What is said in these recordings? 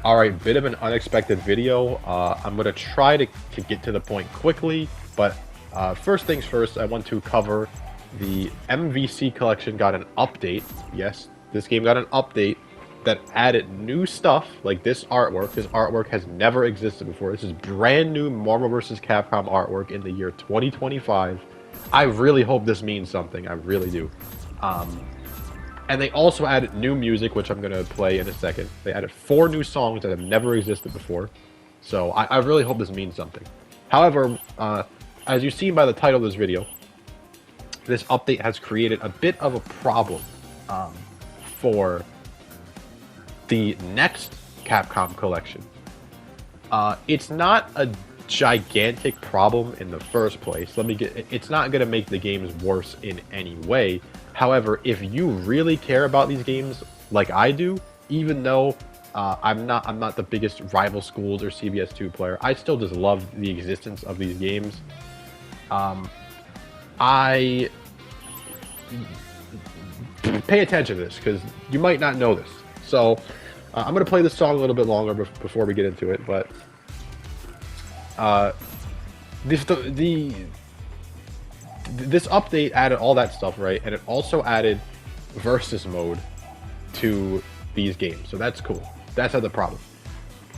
Alright, bit of an unexpected video. I'm going to try to get to the point quickly, but first things first, I want to cover the MVC collection got an update. Yes, this game got an update that added new stuff, like this artwork. This artwork has never existed before. This is brand new Marvel vs. Capcom artwork in the year 2025. I really hope this means something. I really do. And they also added new music, which I'm going to play in a second. They added 4 new songs that have never existed before. So I really hope this means something. However, as you've seen by the title of this video, this update has created a bit of a problem for the next Capcom collection. It's not a gigantic problem in the first place. It's not going to make the games worse in any way. However, if you really care about these games like I do, even though I'm not the biggest Rival Schools or CBS2 player, I still just love the existence of these games. I pay attention to this because you might not know this. So I'm going to play this song a little bit longer before we get into it, but this update added all that stuff, right? And it also added versus mode to these games. So that's cool. That's not the problem.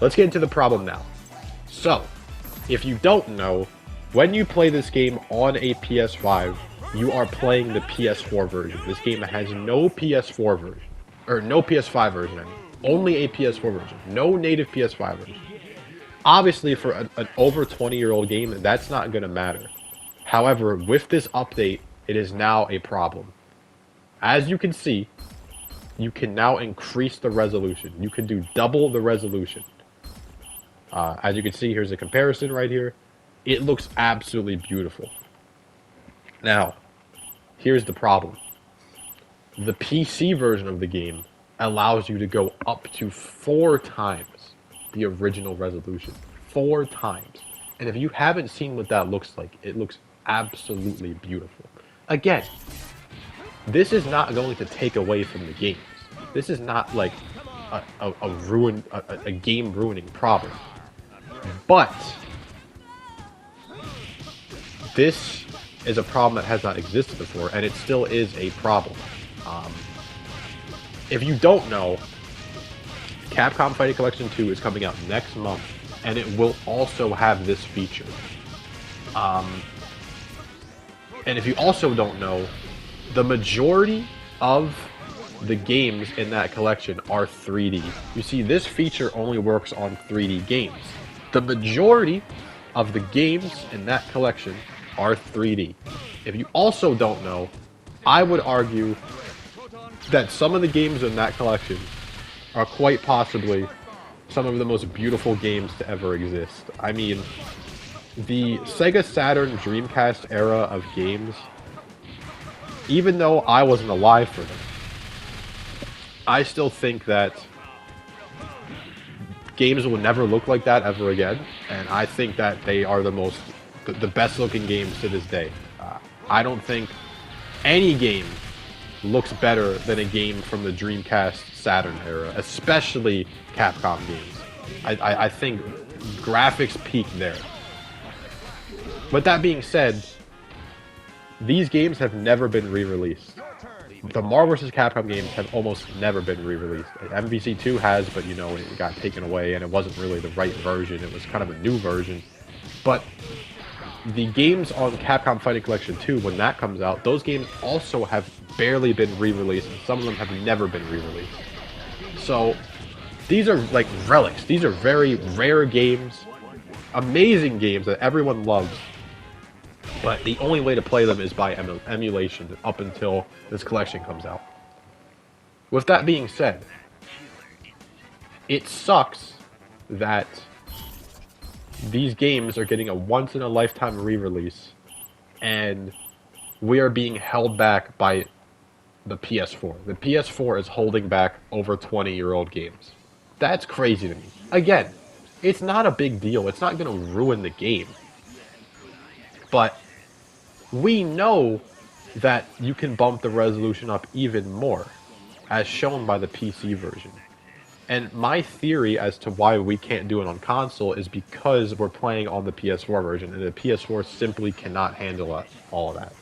Let's get into the problem now. So, if you don't know, when you play this game on a PS5, you are playing the PS4 version. This game has no PS4 version. Or no PS5 version, I mean. Only a PS4 version. No native PS5 version. Obviously, for an over 20-year-old game, that's not going to matter. However, with this update, it is now a problem. As you can see, you can now increase the resolution. You can do double the resolution. As you can see, here's a comparison right here. It looks absolutely beautiful. Now, here's the problem. The PC version of the game allows you to go up to 4 times the original resolution. 4 times. And if you haven't seen what that looks like, it looks absolutely beautiful. Again, this is not going to take away from the games. This is not like a game ruining problem. But this is a problem that has not existed before, and it still is a problem. If you don't know, Capcom Fighting Collection 2 is coming out next month, and it will also have this feature. And if you also don't know, the majority of the games in that collection are 3D. You see, this feature only works on 3D games. The majority of the games in that collection are 3D. If you also don't know, I would argue that some of the games in that collection are quite possibly some of the most beautiful games to ever exist. I mean, the Sega Saturn Dreamcast era of games, even though I wasn't alive for them, I still think that games will never look like that ever again, and I think that they are the best looking games to this day. I don't think any game looks better than a game from the Dreamcast Saturn era, especially Capcom games. I think graphics peak there. But that being said, these games have never been re-released. The Marvel vs. Capcom games have almost never been re-released. MVC 2 has, but you know, it got taken away and it wasn't really the right version. It was kind of a new version. But the games on Capcom Fighting Collection 2, when that comes out, those games also have barely been re-released, and some of them have never been re-released. So, these are like relics. These are very rare games, amazing games that everyone loves, but the only way to play them is by emulation up until this collection comes out. With that being said, it sucks that these games are getting a once-in-a-lifetime re-release, and we are being held back by the PS4. The PS4 is holding back over 20-year-old games. That's crazy to me. Again, it's not a big deal. It's not going to ruin the game. But we know that you can bump the resolution up even more, as shown by the PC version. And my theory as to why we can't do it on console is because we're playing on the PS4 version, and the PS4 simply cannot handle all of that.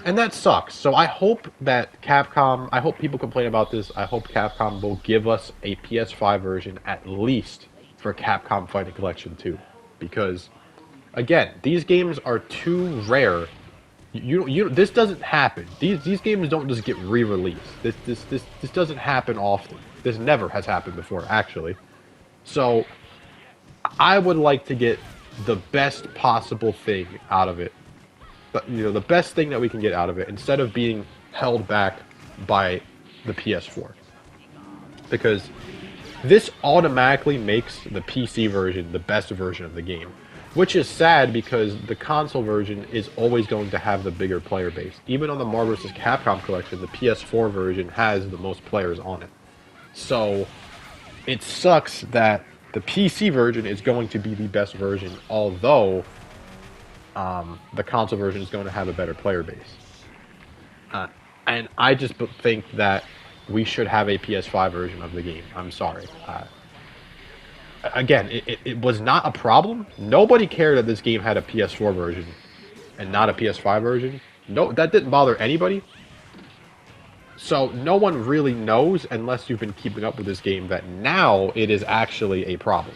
And that sucks. So I hope that Capcom, I hope people complain about this, I hope Capcom will give us a PS5 version at least for Capcom Fighting Collection 2. Because, again, these games are too rare. This doesn't happen. These games don't just get re-released. This doesn't happen often. This never has happened before, actually. So I would like to get the best possible thing out of it. But the best thing that we can get out of it instead of being held back by the PS4. Because this automatically makes the PC version the best version of the game. Which is sad because the console version is always going to have the bigger player base. Even on the Marvel vs. Capcom collection, the PS4 version has the most players on it. So, it sucks that the PC version is going to be the best version, although the console version is going to have a better player base. And I just think that we should have a PS5 version of the game. I'm sorry. Again, it was not a problem. Nobody cared that this game had a PS4 version and not a PS5 version. No, that didn't bother anybody. So no one really knows, unless you've been keeping up with this game, that now it is actually a problem.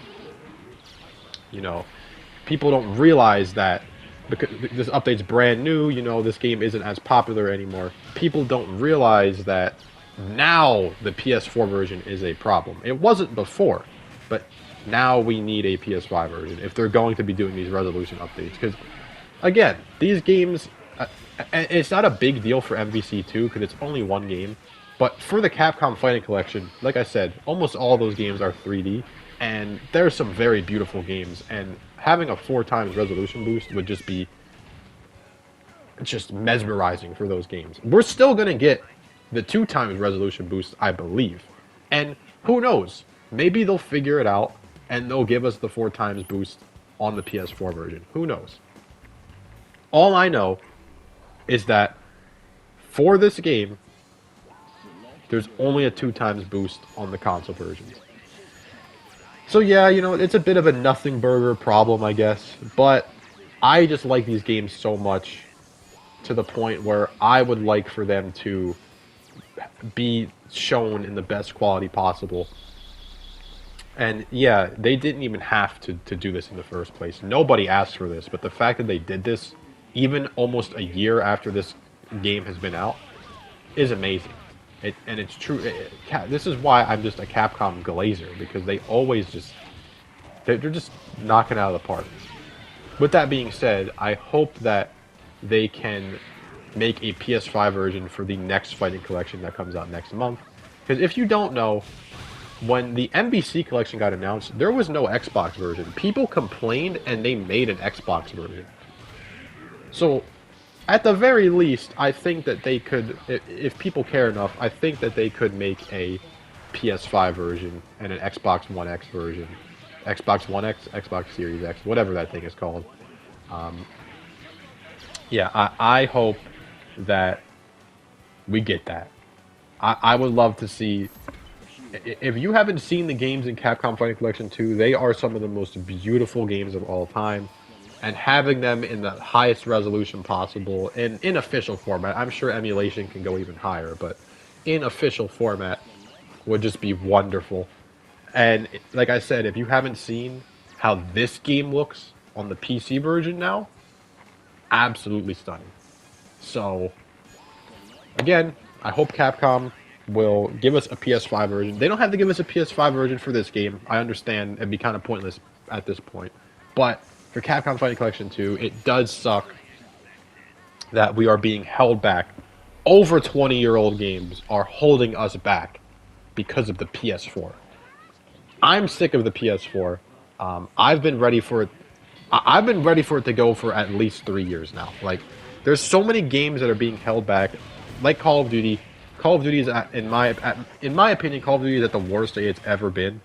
People don't realize that because this update's brand new, this game isn't as popular anymore. People don't realize that now the PS4 version is a problem. It wasn't before, but now we need a PS5 version if they're going to be doing these resolution updates. Because, again, these games, it's not a big deal for MVC 2 because it's only one game. But for the Capcom Fighting Collection, like I said, almost all those games are 3D. And there's some very beautiful games. And having a 4x resolution boost would just be mesmerizing for those games. We're still going to get the 2x resolution boost, I believe. And who knows? Maybe they'll figure it out and they'll give us the 4x boost on the PS4 version. Who knows? All I know is that for this game, there's only a 2x boost on the console version. So yeah, it's a bit of a nothing burger problem, I guess. But I just like these games so much to the point where I would like for them to be shown in the best quality possible. And yeah, they didn't even have to do this in the first place. Nobody asked for this, but the fact that they did this, even almost a year after this game has been out, is amazing. And it's true. This is why I'm just a Capcom glazer, because they always they're just knocking it out of the park. With that being said, I hope that they can make a PS5 version for the next Fighting Collection that comes out next month. Because if you don't know, when the MVC collection got announced, there was no Xbox version. People complained and they made an Xbox version. So, at the very least, I think that they could, if people care enough, I think that they could make a PS5 version and an Xbox One X version. Xbox One X, Xbox Series X, whatever that thing is called. Yeah, I hope that we get that. I would love to see... If you haven't seen the games in Capcom Fighting Collection 2, they are some of the most beautiful games of all time. And having them in the highest resolution possible, and in official format, I'm sure emulation can go even higher, but in official format would just be wonderful. And like I said, if you haven't seen how this game looks on the PC version now, absolutely stunning. So, again, I hope Capcom will give us a PS5 version. They don't have to give us a PS5 version for this game. I understand it'd be kind of pointless at this point. But for Capcom Fighting Collection 2, it does suck that we are being held back. Over 20-year-old games are holding us back because of the PS4. I'm sick of the PS4. I've been ready for it. I've been ready for it to go for at least 3 years now. Like, there's so many games that are being held back, like Call of Duty. Call of Duty is, in my opinion, Call of Duty is at the worst state it's ever been.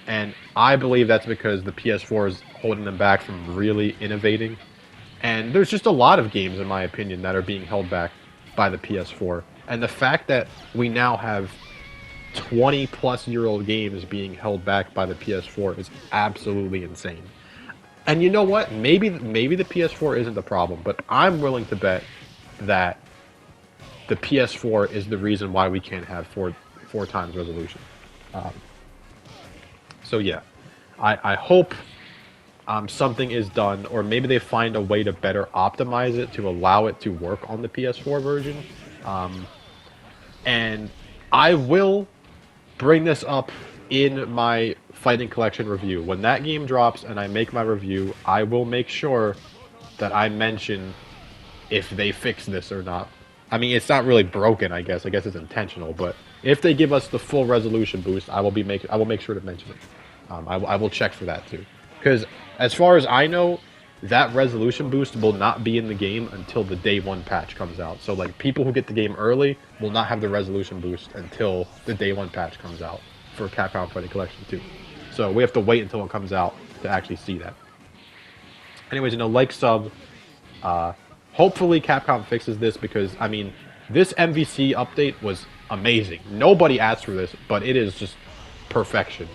And I believe that's because the PS4 is holding them back from really innovating. And there's just a lot of games, in my opinion, that are being held back by the PS4. And the fact that we now have 20-plus-year-old games being held back by the PS4 is absolutely insane. And you know what? Maybe the PS4 isn't the problem, but I'm willing to bet that the PS4 is the reason why we can't have four times resolution. So yeah, I hope something is done, or maybe they find a way to better optimize it to allow it to work on the PS4 version. And I will bring this up in my Fighting Collection review. When that game drops and I make my review, I will make sure that I mention if they fix this or not. I mean, it's not really broken, I guess. I guess it's intentional, but if they give us the full resolution boost, I will make sure to mention it. I will check for that too. Because as far as I know, that resolution boost will not be in the game until the day one patch comes out. So like people who get the game early will not have the resolution boost until the day one patch comes out for Capcom Fighting Collection 2. So we have to wait until it comes out to actually see that. Anyways, like, sub. Hopefully Capcom fixes this, because, I mean, this MVC update was amazing. Nobody asked for this, but it is just perfection.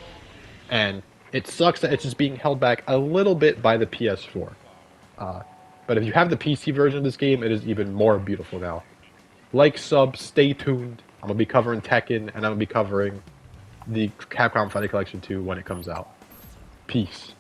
And it sucks that it's just being held back a little bit by the PS4. But if you have the PC version of this game, it is even more beautiful now. Like, sub, stay tuned. I'm going to be covering Tekken, and I'm going to be covering the Capcom Fighting Collection 2 when it comes out. Peace.